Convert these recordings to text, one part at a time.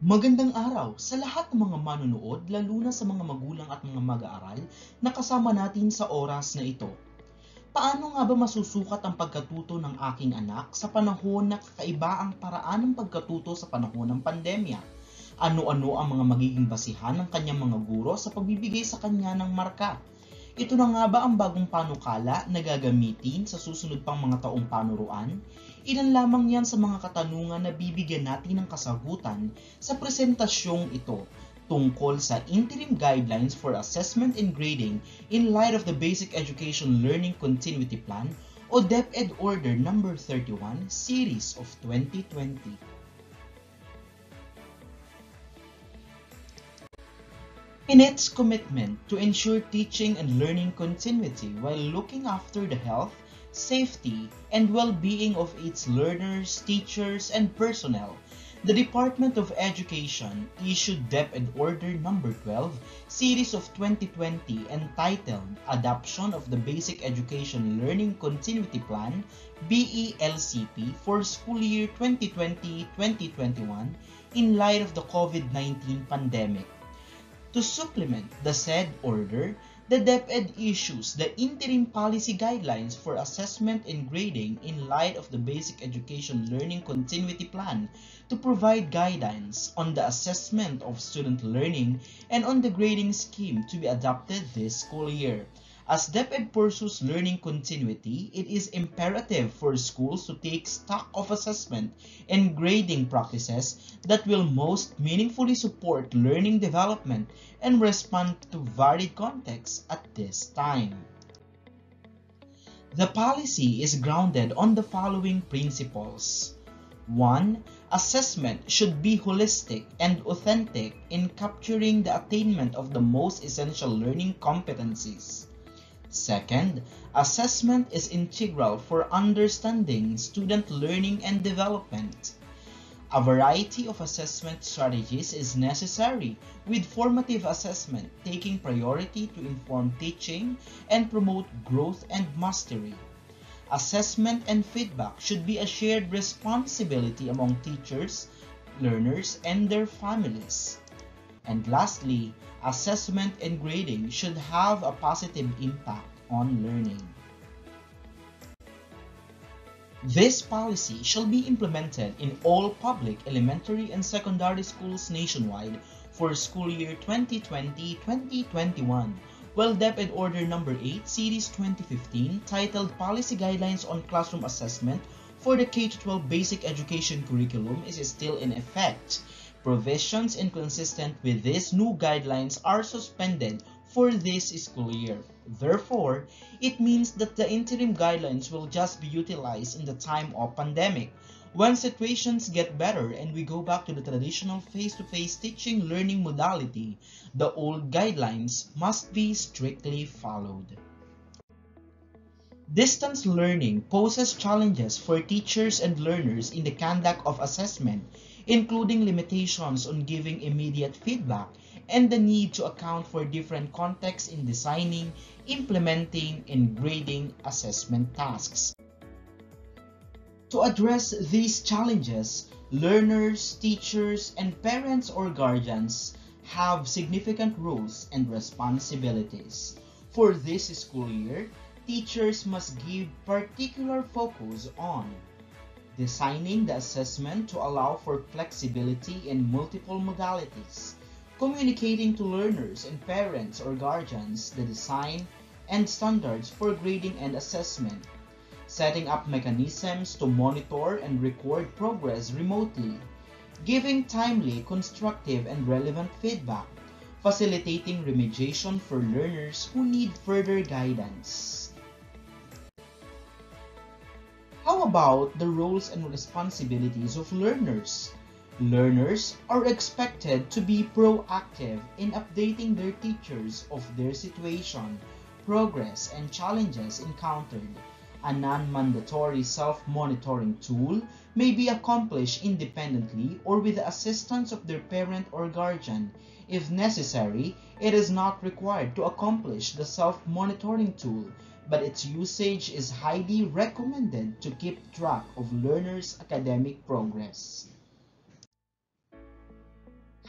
Magandang araw sa lahat ng mga manonood, lalo na sa mga magulang at mga mag-aaral na kasama natin sa oras na ito. Paano nga ba masusukat ang pagkatuto ng aking anak sa panahon na kakaiba ang paraan ng pagkatuto sa panahon ng pandemya? Ano-ano ang mga magiging basihan ng kanyang mga guro sa pagbibigay sa kanya ng marka? Ito na nga ba ang bagong panukala na gagamitin sa susunod pang mga taong panuruan? Ilan lamang yan sa mga katanungan na bibigyan natin ng kasagutan sa presentasyong ito tungkol sa Interim Guidelines for Assessment and Grading in light of the Basic Education Learning Continuity Plan o DEPED Order No. 31 Series of 2020. In its commitment to ensure teaching and learning continuity while looking after the health, safety, and well-being of its learners, teachers, and personnel, the Department of Education issued DEPED Order No. 12, Series of 2020 entitled Adoption of the Basic Education Learning Continuity Plan, BELCP, for school year 2020-2021 in light of the COVID-19 pandemic. To supplement the said order, the DEPED issues the Interim Policy Guidelines for Assessment and Grading in light of the Basic Education Learning Continuity Plan to provide guidance on the assessment of student learning and on the grading scheme to be adopted this school year. As DEPED pursues learning continuity, it is imperative for schools to take stock of assessment and grading practices that will most meaningfully support learning development and respond to varied contexts at this time. The policy is grounded on the following principles. 1. Assessment should be holistic and authentic in capturing the attainment of the most essential learning competencies. Second, assessment is integral for understanding student learning and development. A variety of assessment strategies is necessary, with formative assessment taking priority to inform teaching and promote growth and mastery. Assessment and feedback should be a shared responsibility among teachers, learners, and their families. And lastly, assessment and grading should have a positive impact on learning. This policy shall be implemented in all public elementary and secondary schools nationwide for school year 2020-2021, while DEPED Order No. 8 Series 2015 titled Policy Guidelines on Classroom Assessment for the K-12 Basic Education Curriculum is still in effect. Provisions inconsistent with these new guidelines are suspended for this school year. Therefore, it means that the interim guidelines will just be utilized in the time of pandemic. When situations get better and we go back to the traditional face-to-face teaching learning modality, the old guidelines must be strictly followed. Distance learning poses challenges for teachers and learners in the conduct of assessment, including limitations on giving immediate feedback and the need to account for different contexts in designing, implementing, and grading assessment tasks. To address these challenges, learners, teachers, and parents or guardians have significant roles and responsibilities. For this school year, teachers must give particular focus on designing the assessment to allow for flexibility in multiple modalities, communicating to learners and parents or guardians the design and standards for grading and assessment, setting up mechanisms to monitor and record progress remotely, giving timely, constructive, and relevant feedback, facilitating remediation for learners who need further guidance. How about the roles and responsibilities of learners? Learners are expected to be proactive in updating their teachers of their situation, progress, and challenges encountered. A non-mandatory self-monitoring tool may be accomplished independently or with the assistance of their parent or guardian. If necessary, it is not required to accomplish the self-monitoring tool, but its usage is highly recommended to keep track of learners' academic progress.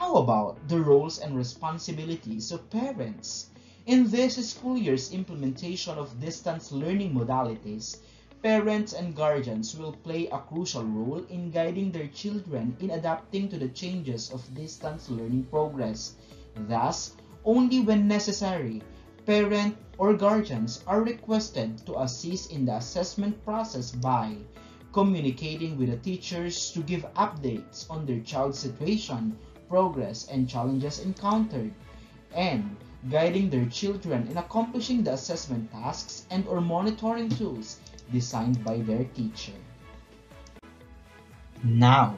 How about the roles and responsibilities of parents? In this school year's implementation of distance learning modalities, parents and guardians will play a crucial role in guiding their children in adapting to the changes of distance learning progress. Thus, only when necessary, parent or guardians are requested to assist in the assessment process by communicating with the teachers to give updates on their child's situation, progress, and challenges encountered, and guiding their children in accomplishing the assessment tasks and or monitoring tools designed by their teacher. Now,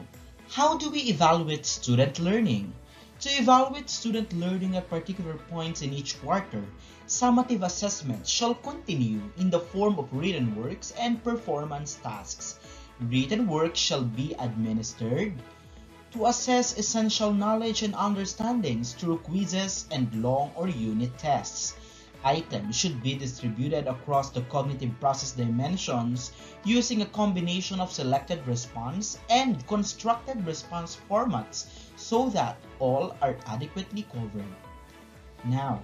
how do we evaluate student learning? To evaluate student learning at particular points in each quarter, summative assessments shall continue in the form of written works and performance tasks. Written work shall be administered to assess essential knowledge and understandings through quizzes and long or unit tests. Items should be distributed across the cognitive process dimensions using a combination of selected response and constructed response formats so that all are adequately covered. Now,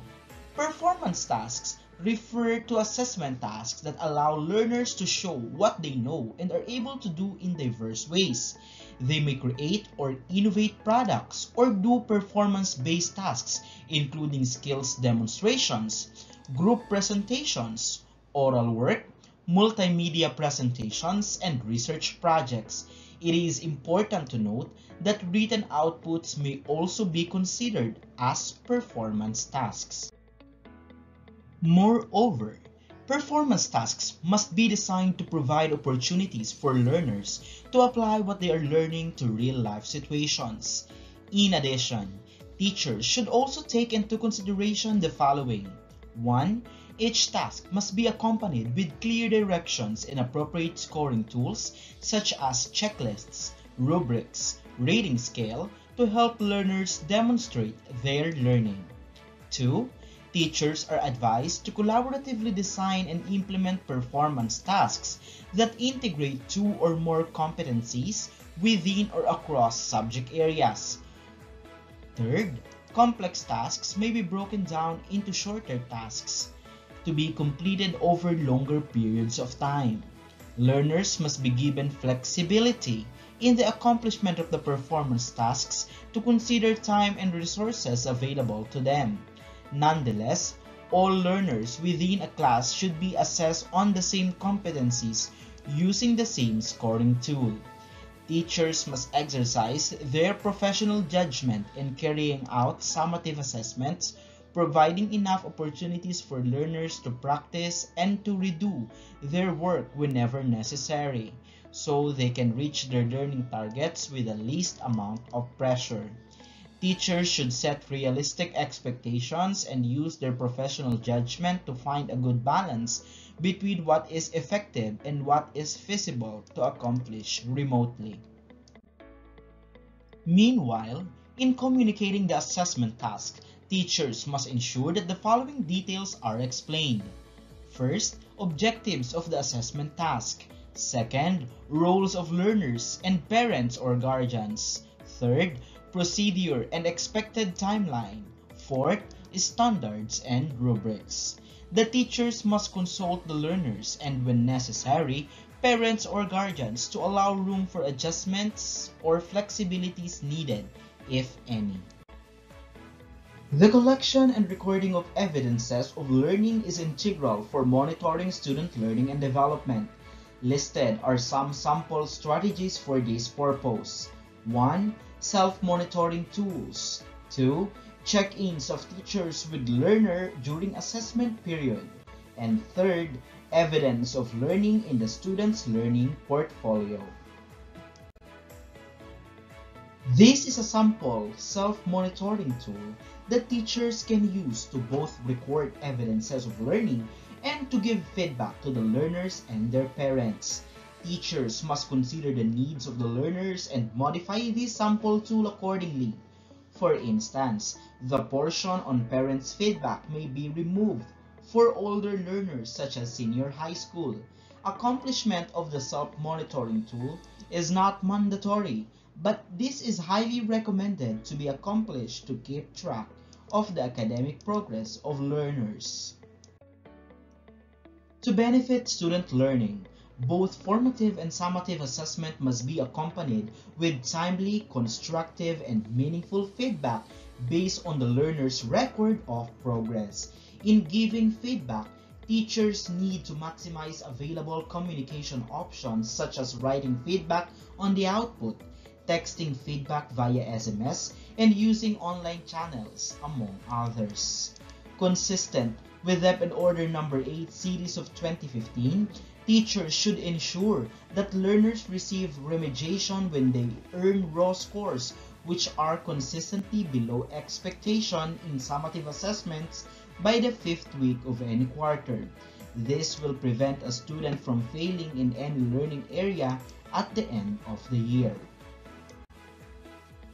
performance tasks refer to assessment tasks that allow learners to show what they know and are able to do in diverse ways. They may create or innovate products or do performance-based tasks, including skills demonstrations, group presentations, oral work, multimedia presentations, and research projects. It is important to note that written outputs may also be considered as performance tasks. Moreover, performance tasks must be designed to provide opportunities for learners to apply what they are learning to real-life situations. In addition, teachers should also take into consideration the following. 1. Each task must be accompanied with clear directions and appropriate scoring tools such as checklists, rubrics, rating scale to help learners demonstrate their learning. 2. Teachers are advised to collaboratively design and implement performance tasks that integrate two or more competencies within or across subject areas. Third, complex tasks may be broken down into shorter tasks to be completed over longer periods of time. Learners must be given flexibility in the accomplishment of the performance tasks to consider time and resources available to them. Nonetheless, all learners within a class should be assessed on the same competencies using the same scoring tool. Teachers must exercise their professional judgment in carrying out summative assessments, providing enough opportunities for learners to practice and to redo their work whenever necessary, so they can reach their learning targets with the least amount of pressure. Teachers should set realistic expectations and use their professional judgment to find a good balance between what is effective and what is feasible to accomplish remotely. Meanwhile, in communicating the assessment task, teachers must ensure that the following details are explained. First, objectives of the assessment task. Second, roles of learners and parents or guardians. Third, procedure and expected timeline. Fourth, standards and rubrics. The teachers must consult the learners and, when necessary, parents or guardians to allow room for adjustments or flexibilities needed, if any. The collection and recording of evidences of learning is integral for monitoring student learning and development. Listed are some sample strategies for this purpose. 1. Self-monitoring tools. 2. Check-ins of teachers with learner during assessment period. And third, evidence of learning in the student's learning portfolio. This is a sample self-monitoring tool that teachers can use to both record evidences of learning and to give feedback to the learners and their parents. Teachers must consider the needs of the learners and modify this sample tool accordingly. For instance, the portion on parents' feedback may be removed for older learners such as senior high school. Accomplishment of the self-monitoring tool is not mandatory, but this is highly recommended to be accomplished to keep track of the academic progress of learners. To benefit student learning, both formative and summative assessment must be accompanied with timely, constructive, and meaningful feedback based on the learner's record of progress. In giving feedback, teachers need to maximize available communication options such as writing feedback on the output, texting feedback via SMS, and using online channels, among others. Consistent with DEPED Order Number 8 Series of 2015, teachers should ensure that learners receive remediation when they earn raw scores which are consistently below expectation in summative assessments by the 5th week of any quarter. This will prevent a student from failing in any learning area at the end of the year.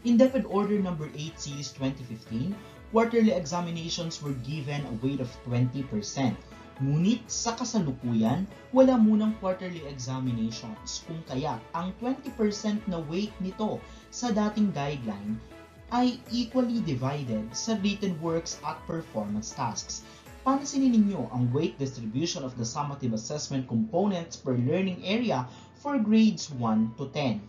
In DEPED Order Number 8 Series 2015, quarterly examinations were given a weight of 20%. Ngunit sa kasalukuyan, wala munang quarterly examinations kung kaya ang 20% na weight nito sa dating guideline ay equally divided sa written works at performance tasks. Pansinin ninyo ang weight distribution of the summative assessment components per learning area for grades 1 to 10.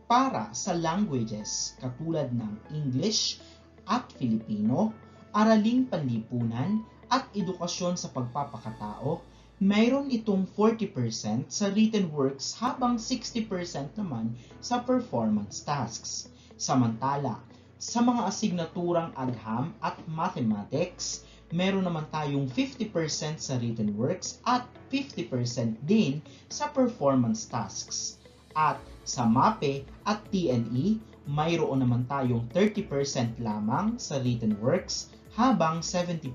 Para sa languages katulad ng English at Filipino, araling panlipunan at edukasyon sa pagpapakatao, mayroon itong 40% sa written works habang 60% naman sa performance tasks. Samantala, sa mga asignaturang agham at mathematics, meron naman tayong 50% sa written works at 50% din sa performance tasks. At sa MAPE at TNE, mayroon naman tayong 30% lamang sa written works habang 70%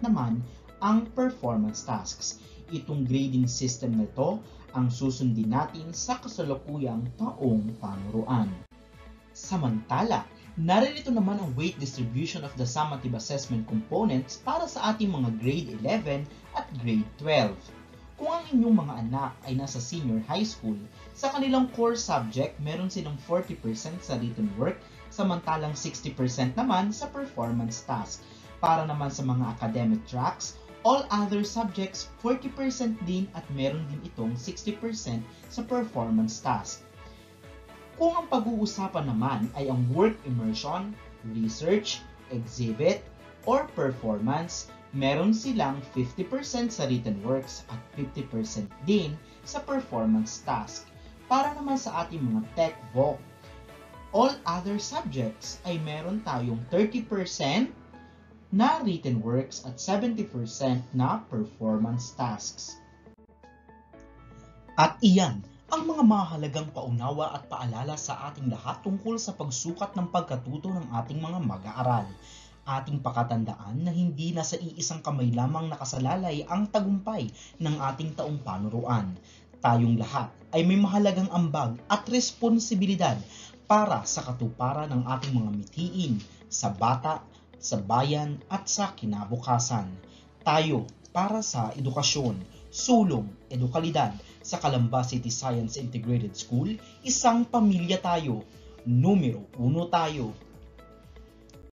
naman ang performance tasks. Itong grading system na ito ang susundin natin sa kasalukuyang taong panuruan. Samantala, naririto naman ang weight distribution of the summative assessment components para sa ating mga grade 11 at grade 12. Kung ang inyong mga anak ay nasa senior high school, sa kanilang core subject meron silang 40% sa written work, samantalang 60% naman sa performance task. Para naman sa mga academic tracks, all other subjects 40% din at meron din itong 60% sa performance task. Kung ang pag-uusapan naman ay ang work immersion, research, exhibit, or performance, meron silang 50% sa written works at 50% din sa performance task. Para naman sa ating mga tech voc, all other subjects ay meron tayong 30% na written works at 70% na performance tasks. At iyan ang mga mahalagang paunawa at paalala sa ating lahat tungkol sa pagsukat ng pagkatuto ng ating mga mag-aaral. Ating pakatandaan na hindi nasa iisang kamay lamang nakasalalay ang tagumpay ng ating taong panuruan. Tayong lahat ay may mahalagang ambag at responsibilidad para sa katuparan ng ating mga mithiin sa bata, sa bayan at sa kinabukasan. Tayo para sa edukasyon, sulong, edukalidad sa CALAMBA City Science Integrated School, isang pamilya tayo, numero 1 tayo.